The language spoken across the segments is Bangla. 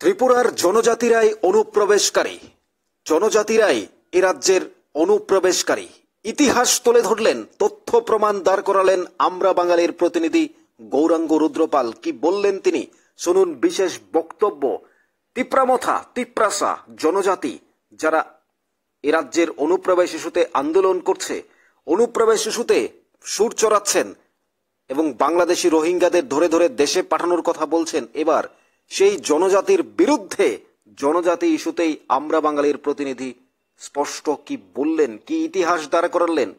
ত্রিপুরার জনজাতিরাই অনুপ্রবেশকারী, জনজাতিরাই এ রাজ্যের অনুপ্রবেশকারী। ইতিহাস তুলে ধরলেন, তথ্য প্রমাণ দাঁড় করালেন আমরা বাঙালির প্রতিনিধি গৌরাঙ্গ রুদ্রপাল। কি বললেন তিনি, শুনুন বিশেষ বক্তব্য। তিপ্রামথা, তিপ্রাসা জনজাতি যারা এ রাজ্যের অনুপ্রবেশ ইস্যুতে আন্দোলন করছে, অনুপ্রবেশ ইস্যুতে সুর চড়াচ্ছেন এবং বাংলাদেশি রোহিঙ্গাদের ধরে ধরে দেশে পাঠানোর কথা বলছেন, এবার সেই জনজাতির বিরুদ্ধে জনজাতি ইস্যুতেই আমরা বাঙালির প্রতিনিধি স্পষ্ট কি বললেন, কি ইতিহাস দাঁড় করালেন,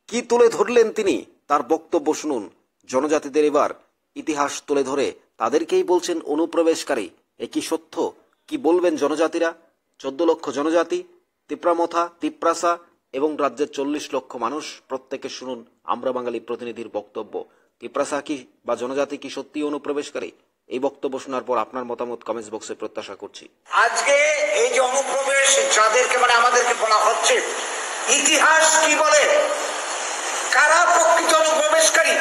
কি তুলে ধরলেন তিনি, তার বক্তব্য শুনুন। জনজাতিদের এবার ইতিহাস তুলে ধরে তাদেরকেই বলছেন অনুপ্রবেশকারী। এ কি সত্য? কি বলবেন জনজাতিরা? 14 লক্ষ জনজাতি, তিপ্রামথা, তিপ্রাসা এবং রাজ্যের 40 লক্ষ মানুষ, প্রত্যেকে শুনুন আমরা বাঙালি প্রতিনিধির বক্তব্য। তিপ্রাসা কি বা জনজাতি কি সত্যি অনুপ্রবেশকারী? এই বক্তব্য শোনার পর আপনার মতামত কমেন্টস বক্সে প্রত্যাশা করছি। আজকে এই যে অনুপ্রবেশ যাদেরকে আমাদেরকে বলা হচ্ছে, ইতিহাস কি বলে, কারা প্রকৃত অনুপ্রবেশকারী?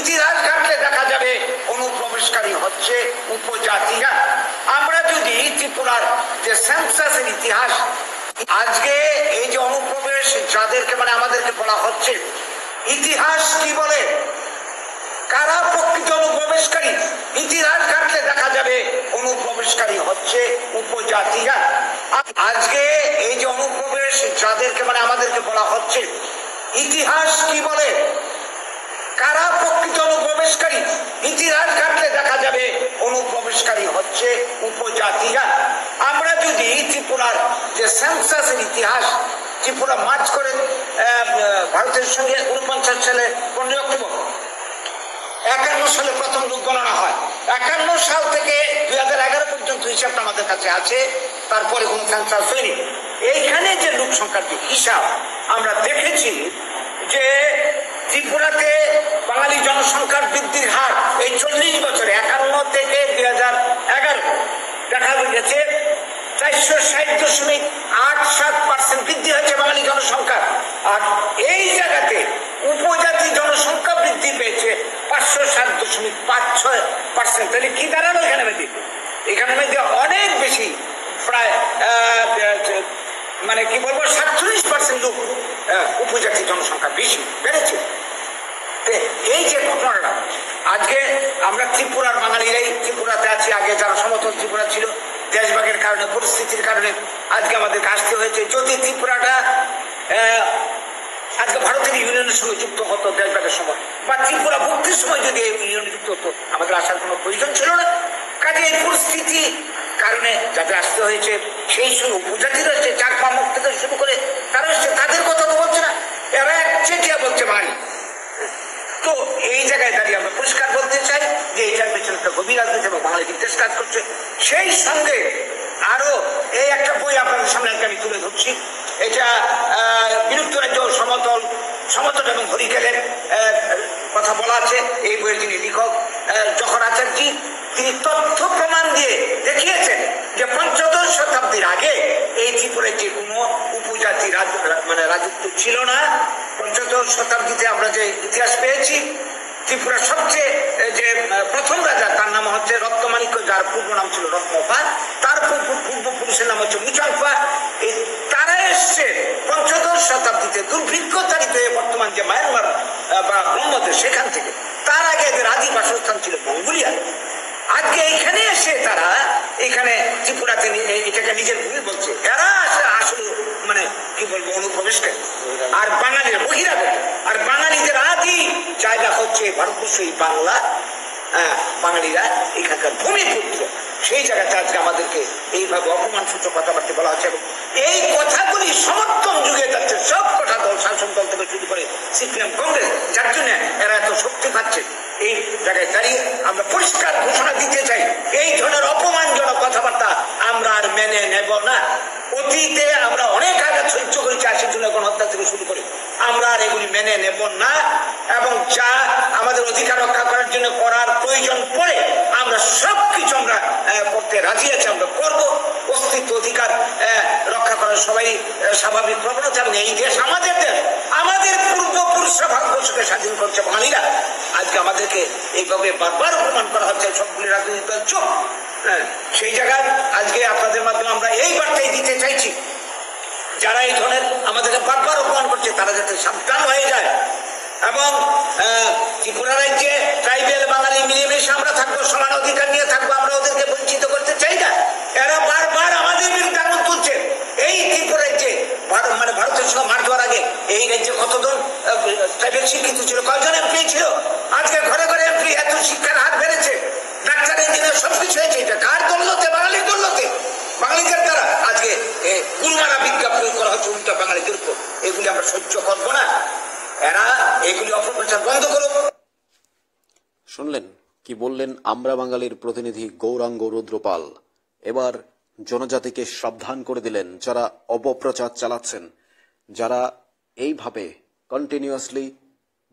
ইতিহাস ঘাটলে দেখা যাবে অনুপ্রবেশকারী হচ্ছে উপজাতিরা। আমরা যদি ত্রিপুরার যে সেন্সাসের ইতিহাস, আজকে এই যে অনুপ্রবেশ যাদেরকে আমাদেরকে বলা হচ্ছে, ইতিহাস কি বলে, কারা প্রকৃত অনুপ্রবেশকারী? ইতিহাস ঘাটলে দেখা যাবে অনুপ্রবেশকারী হচ্ছে উপজাতিরা। আজকে এই যে অনুপ্রবেশ যাদেরকে আমাদেরকে বলা হচ্ছে, ইতিহাস কি বলে, কারা প্রকৃত অনুপ্রবেশকারী? ইতিহাস ঘাটলে দেখা যাবে অনুপ্রবেশকারী হচ্ছে উপজাতিরা। আমরা যদি ত্রিপুরার যে সেন্সাসের ইতিহাস, ত্রিপুরা মার্চ করে ভারতের সঙ্গে 49 সালে 15 অক্টোবর 51 সালে প্রথম লোক গণনা হয়। 51 সাল থেকে 2011 পর্যন্ত হিসাবটা আমাদের কাছে আছে, তারপরে কোন সেন্সাস হয়নি। এইখানে যে লোক সংখ্যার যে হিসাব আমরা দেখেছি যে ত্রিপুরাতে বাঙালি জনসংখ্যার বৃদ্ধির হার এই 40 বছরে 51 থেকে 2011 দেখা গেছে 460.87% বৃদ্ধি হয়েছে বাঙালি জনসংখ্যা। আর এই জায়গাতে উপজাতি জনসংখ্যা বৃদ্ধি পেয়েছে 507.56%। তাহলে কি দাঁড়ালো এখানে মেয়েদের? এখানে মেয়েদের অনেক বেশি, প্রায় কি বলবো 47% লোক উপজাতি জনসংখ্যা বেশি বেড়েছে। এই যে ঘটনাটা, আজকে আমরা ত্রিপুরার বাঙালিরাই ত্রিপুরাতে আছি। আগে যারা সমতল ত্রিপুরা ছিল, দেশভাগের কারণে, পরিস্থিতির কারণে আজকে আমাদেরকে আসতে হয়েছে। যদি ত্রিপুরাটা আজকে ভারতের ইউনিয়নের সঙ্গে যুক্ত হতো দেশভাগের সময়, বা ত্রিপুরা ভক্তির সময় যদি এই ইউনিয়নে যুক্ত হতো, আমাদের আসার কোনো প্রয়োজন ছিল না। কাজে এই পরিস্থিতি কারণে যাদের আসতে হয়েছে, সেই সঙ্গে উপজাতিরা হচ্ছে, চাকমা মুখ থেকে শুরু করে তারা হচ্ছে, তাদের কথা তো বলছে না, এরা চেটিয়া বলছে বাঙালি। তো এই জায়গায় দাঁড়িয়ে আমরা পরিষ্কার বলতে চাই যে এটার পেছনে একটা গভীর রাজনীতি এবং বাঙালি বিদ্বেষ কাজ করছে। সেই সঙ্গে আরো এই একটা বই আপনাদের সামনে আমি তুলে ধরছি। এটা বিলুপ্ত রাজ্য সমতল এবং হরিকেলের কথা বলা আছে। এই বইয়ের যিনি লেখক যখন আচার্যী, তিনি তথ্য প্রমাণ দিয়ে দেখিয়েছেন যে 15 শতাব্দীর আগে এই ত্রিপুরায় যে কোনো উপজাতি রাজত্ব ছিল না। 15 শতাব্দীতে আমরা যে ইতিহাস পেয়েছি, ত্রিপুরার সবচেয়ে যে প্রথম রাজা, তার নাম হচ্ছে রত্নমাণিক্য, যার পূর্ব নাম ছিল রত্নপা, তার পূর্বপুরুষের নাম হচ্ছে মুচাংপা। তারা এসছে 15 শতাব্দীতে দুর্ভিক্ষতারিত হয়ে বর্তমান যে মায়ানমার বা ব্রহ্মদেশ, সেখান থেকে। তার আগে এদের আদি বাসস্থান ছিল মঙ্গোলিয়া। আজকে এখানে এসে তারা এখানে ত্রিপুরাতে এটাকে নিজের ভূমি বলছে। এরা আসলে কি বলবো অনুপ্রবেশকারী আর বাঙালির বহিরাগত। আর বাঙালিদের আদি জায়গা হচ্ছে ভারতবর্ষ, এই বাংলা। বাঙালিরা এখানকার ভূমিপুত্র। সেই জায়গাতে আজকে আমাদেরকে এইভাবে অপমান সূচক কথাবার্তা বলা হচ্ছে এবং এই কথাগুলি সমর্থন যুগে যাচ্ছে সব কটা দল, শাসক দল থেকে শুরু করে সিপিএম, কংগ্রেস, যার জন্য এরা এত শক্তি পাচ্ছে। এই জায়গায় দাঁড়িয়ে আমরা পরিষ্কার ঘোষণা দিতে চাই, এই ধরনের অপমানজনক কথাবার্তা আমরা আর মেনে নেব না। অতীতে আমরা অনেক আঘাত সহ্য করেছি, 80 জনের গণহত্যা থেকে শুরু করে, আমরা আর এগুলি মেনে নেব না। এবং যা আমাদের অধিকার রক্ষা করার জন্য করার প্রয়োজন পড়ে, আমরা সবকিছু আমরা করতে রাজি আছি, আমরা করব। অস্তিত্ব অধিকার রক্ষা করার সবাই স্বাভাবিক প্রবণতা, এবং এই দেশ আমাদের দেশ, আমাদের পূর্বপুরুষরা ভারতবর্ষকে স্বাধীন করছে বাঙালিরা। আজকে আমাদেরকে এইভাবে বারবার অপমান করা হচ্ছে, সবগুলি রাজনৈতিক দল চোখ। হ্যাঁ, সেই জায়গায় আজকে আপনাদের মাধ্যমে আমরা এই বার্তাই দিতে চাইছি, যারা এই ধরনের আমাদেরকে বারবার অপমান করছে তারা যাতে সাবধান হয়ে যায়। এবং ত্রিপুরা রাজ্যে ট্রাইবেল বাঙালি মিলেমিশে আমরা থাকবো, সমান অধিকার নিয়ে থাকবো, আমরা ওদেরকে বঞ্চিত করতে চাই না। এরা বারবার আমাদের বিরুদ্ধে আঙুল তুলছে। এই ত্রিপুরা রাজ্যে ভারতের সঙ্গে মার দেওয়ার আগে এই রাজ্যে কতজন ট্রাইবেল শিক্ষিত ছিল, কয়জন এমপি ছিল? আজকে ঘরে ঘরে এমপি, এত শিক্ষার হার বেড়েছে, ডাক্তার ইঞ্জিনিয়ার সবকিছু হয়েছে। এটা কার দৌলতে? বাঙালির দৌলতে, বাঙালিদের দ্বারা আজকে গুলমারা বিজ্ঞা প্রয়োগ করা হচ্ছে উল্টা বাঙালিদের উপর। এগুলি আমরা সহ্য করবো না। এরা এগুলি অপপ্রচার বন্ধ করুক। শুনলেন কি বললেন আমরা বাঙালির প্রতিনিধি গৌরাঙ্গ রুদ্রপাল। এবার জনজাতিকে সাবধান করে দিলেন যারা অপপ্রচার চালাচ্ছেন, যারা এইভাবে কন্টিনিউয়াসলি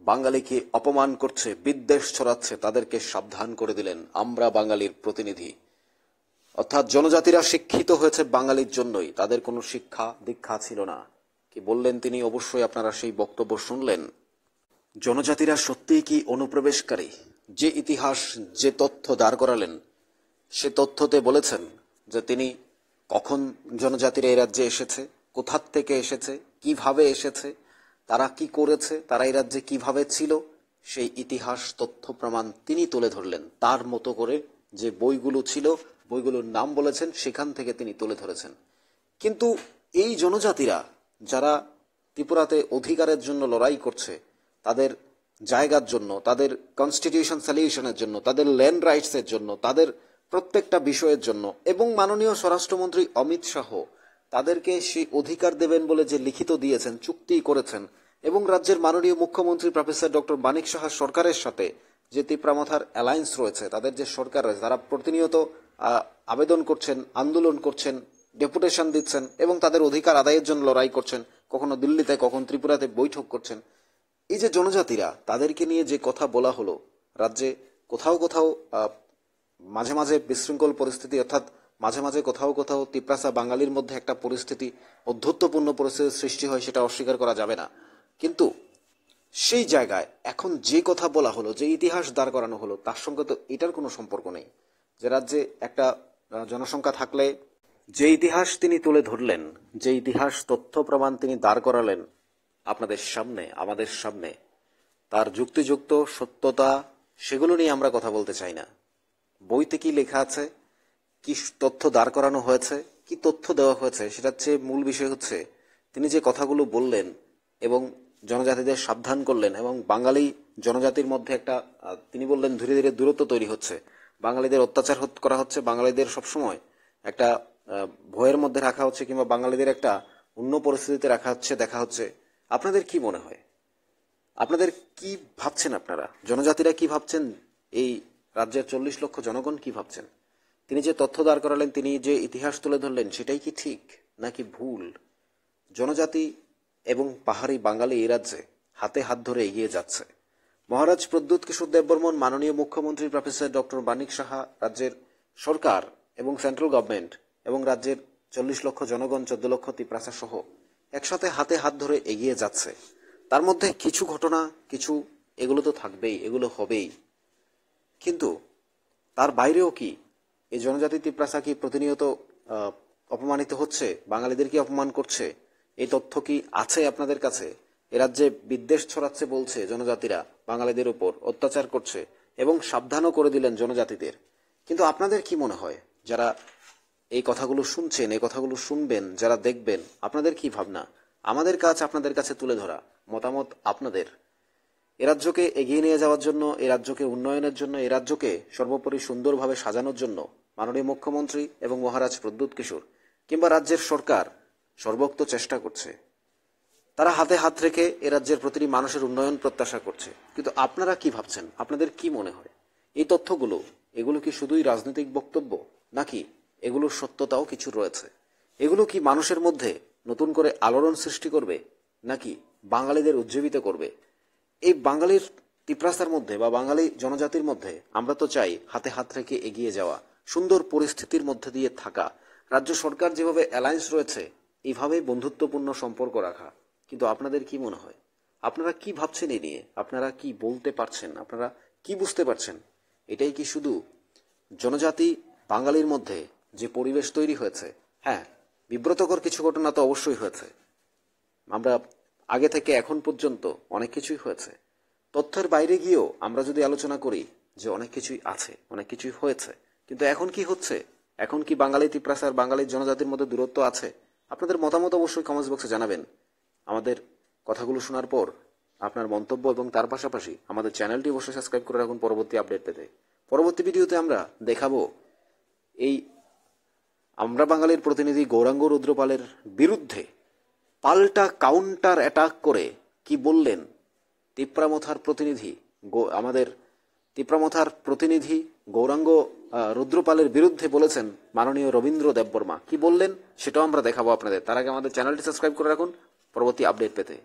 বাঙালিকে অপমান করছে, বিদ্বেষ ছড়াচ্ছে, তাদেরকে সাবধান করে দিলেন আমরা বাঙালির প্রতিনিধি। অর্থাৎ জনজাতিরা শিক্ষিত হয়েছে বাঙালির জন্যই, তাদের কোনো শিক্ষা দীক্ষা ছিল না। কি বললেন তিনি? অবশ্যই আপনারা সেই বক্তব্য শুনলেন। জনজাতিরা সত্যিই কি অনুপ্রবেশকারী? যে ইতিহাস, যে তথ্য দাঁড় করালেন, সে তথ্যতে বলেছেন যে তিনি কখন জনজাতিরা এই রাজ্যে এসেছে, কোথার থেকে এসেছে, কিভাবে এসেছে, তারা কি করেছে, তারা এই রাজ্যে কিভাবে ছিল, সেই ইতিহাস তথ্য প্রমাণ তিনি তুলে ধরলেন। তার মতো করে যে বইগুলো ছিল, বইগুলোর নাম বলেছেন, সেখান থেকে তিনি তুলে ধরেছেন। কিন্তু এই জনজাতিরা যারা ত্রিপুরাতে অধিকারের জন্য লড়াই করছে, তাদের জায়গার জন্য, তাদের কনস্টিটিউশন সলিউশনের জন্য, তাদের ল্যান্ড রাইটসের জন্য, তাদের প্রত্যেকটা বিষয়ের জন্য, এবং মাননীয় স্বরাষ্ট্রমন্ত্রী অমিত শাহ তাদেরকে সেই অধিকার দেবেন বলে যে লিখিত দিয়েছেন, চুক্তি করেছেন, এবং রাজ্যের মাননীয় মুখ্যমন্ত্রী প্রফেসর ডক্টর মানিক সাহা সরকারের সাথে যে তিপ্রামথার অ্যালায়েন্স রয়েছে, তাদের যে সরকার রয়েছে, তারা প্রতিনিয়ত আবেদন করছেন, আন্দোলন করছেন, ডেপুটেশন দিচ্ছেন এবং তাদের অধিকার আদায়ের জন্য লড়াই করছেন, কখনো দিল্লিতে, কখনো ত্রিপুরাতে বৈঠক করছেন। এই যে জনজাতিরা, তাদেরকে নিয়ে যে কথা বলা হলো, রাজ্যে কোথাও কোথাও মাঝে মাঝে বিশৃঙ্খল পরিস্থিতি, অর্থাৎ মাঝে মাঝে কোথাও কোথাও তিপ্রাসা বাঙালির মধ্যে একটা পরিস্থিতি, অধ্যত্বপূর্ণ পরিস্থিতির সৃষ্টি হয়, সেটা অস্বীকার করা যাবে না। কিন্তু সেই জায়গায় এখন যে কথা বলা হলো, যে ইতিহাস দাঁড় করানো হলো, তার সঙ্গে তো এটার কোনো সম্পর্ক নেই। যে রাজ্যে একটা জনসংখ্যা থাকলে যে ইতিহাস তিনি তুলে ধরলেন, যে ইতিহাস তথ্য প্রমাণ তিনি দাঁড় করালেন আপনাদের সামনে, আমাদের সামনে, তার যুক্তিযুক্ত সত্যতা, সেগুলো নিয়ে আমরা কথা বলতে চাই না। বইতে কি লেখা আছে, কি তথ্য দাঁড় করানো হয়েছে, কি তথ্য দেওয়া হয়েছে, সেটার চেয়ে মূল বিষয় হচ্ছে তিনি যে কথাগুলো বললেন এবং জনজাতিদের সাবধান করলেন, এবং বাঙালি জনজাতির মধ্যে একটা তিনি বললেন ধীরে ধীরে দূরত্ব তৈরি হচ্ছে, বাঙালিদের অত্যাচার করা হচ্ছে, বাঙালিদের সবসময় একটা ভয়ের মধ্যে রাখা হচ্ছে, কিংবা বাঙালিদের একটা অন্য পরিস্থিতিতে রাখা হচ্ছে, দেখা হচ্ছে। আপনাদের কি মনে হয়? আপনাদের কি ভাবছেন? আপনারা জনজাতিরা কি ভাবছেন? এই রাজ্যের 40 লক্ষ জনগণ কি ভাবছেন? তিনি যে তথ্য দাঁড় করালেন, তিনি যে ইতিহাস তুলে ধরলেন, সেটাই কি ঠিক নাকি ভুল? জনজাতি এবং পাহাড়ি বাঙালি এই রাজ্যে হাতে হাত ধরে এগিয়ে যাচ্ছে। মহারাজ প্রদ্যুৎ কিশোর দেববর্মন, মাননীয় মুখ্যমন্ত্রী প্রফেসর ডক্টর মানিক সাহা, রাজ্যের সরকার এবং সেন্ট্রাল গভর্নমেন্ট এবং রাজ্যের 40 লক্ষ জনগণ, 14 লক্ষ তিপ্রাসা সহ একসাথে হাতে হাত ধরে এগিয়ে যাচ্ছে। তার মধ্যে কিছু ঘটনা, কিছু এগুলো তো থাকবেই, এগুলো হবেই, কিন্তু তার বাইরেও কি এই জনজাতি তিপ্রাসা কি প্রতিনিয়ত অপমানিত হচ্ছে, বাঙালিদের কি অপমান করছে? এই তথ্য কি আছে আপনাদের কাছে? এ রাজ্যে বিদ্বেষ ছড়াচ্ছে বলছে জনজাতিরা বাঙালিদের উপর অত্যাচার করছে, এবং সাবধানও করে দিলেন জনজাতিদের। কিন্তু আপনাদের কি মনে হয়, যারা এই কথাগুলো শুনছেন, এই কথাগুলো শুনবেন, যারা দেখবেন, আপনাদের কি ভাবনা? আমাদের কাজ আপনাদের কাছে তুলে ধরা, মতামত আপনাদের। এ রাজ্যকে এগিয়ে নিয়ে যাওয়ার জন্য, এ রাজ্যকে উন্নয়নের জন্য, এ রাজ্যকে সর্বোপরি সুন্দরভাবে সাজানোর জন্য মাননীয় মুখ্যমন্ত্রী এবং মহারাজ প্রদ্যুৎ কিশোর কিংবা রাজ্যের সরকার সর্বোক্ত চেষ্টা করছে। তারা হাতে হাত রেখে এ রাজ্যের প্রতিটি মানুষের উন্নয়ন প্রত্যাশা করছে। কিন্তু আপনারা কি ভাবছেন? আপনাদের কি মনে হয়? এই তথ্যগুলো, এগুলো কি শুধুই রাজনৈতিক বক্তব্য, নাকি এগুলোর সত্যতাও কিছু রয়েছে? এগুলো কি মানুষের মধ্যে নতুন করে আলোড়ন সৃষ্টি করবে, নাকি বাঙালিদের উজ্জীবিত করবে? এই বাঙালির তিপ্রাসার মধ্যে বা বাঙালি জনজাতির মধ্যে আমরা তো চাই হাতে হাত রেখে এগিয়ে যাওয়া, সুন্দর পরিস্থিতির মধ্যে দিয়ে থাকা, রাজ্য সরকার যেভাবে অ্যালায়েন্স রয়েছে এইভাবেই বন্ধুত্বপূর্ণ সম্পর্ক রাখা। কিন্তু আপনাদের কি মনে হয়? আপনারা কি ভাবছেন এই নিয়ে? আপনারা কি বলতে পারছেন? আপনারা কি বুঝতে পারছেন? এটাই কি শুধু জনজাতি বাঙালির মধ্যে যে পরিবেশ তৈরি হয়েছে, হ্যাঁ, বিব্রতকর কিছু ঘটনা তো অবশ্যই হয়েছে। আমরা আগে থেকে এখন পর্যন্ত অনেক কিছুই হয়েছে। তথ্যের বাইরে গিয়েও আমরা যদি আলোচনা করি যে অনেক কিছুই আছে, অনেক কিছুই হয়েছে, কিন্তু এখন কি হচ্ছে? এখন কি বাঙালি তিপ্রাস আর বাঙালি জনজাতির মধ্যে দূরত্ব আছে? আপনাদের মতামত অবশ্যই কমেন্টস বক্সে জানাবেন। আমাদের কথাগুলো শোনার পর আপনার মন্তব্য এবং তার পাশাপাশি আমাদের চ্যানেলটি অবশ্যই সাবস্ক্রাইব করে রাখুন পরবর্তী আপডেট পেতে। পরবর্তী ভিডিওতে আমরা দেখাবো এই আমরা বাঙালির প্রতিনিধি গৌরাঙ্গ রুদ্রপালের বিরুদ্ধে পাল্টা কাউন্টার অ্যাটাক করে কি বললেন তিপ্রামথার প্রতিনিধি, আমাদের তিপ্রামথার প্রতিনিধি গৌরাঙ্গ রুদ্রপালের বিরুদ্ধে বলেছেন মাননীয় রবীন্দ্র দেববর্মা। কি বললেন সেটাও আমরা দেখাবো আপনাদের। তার আগে আমাদের চ্যানেলটি সাবস্ক্রাইব করে রাখুন পরবর্তী আপডেট পেতে।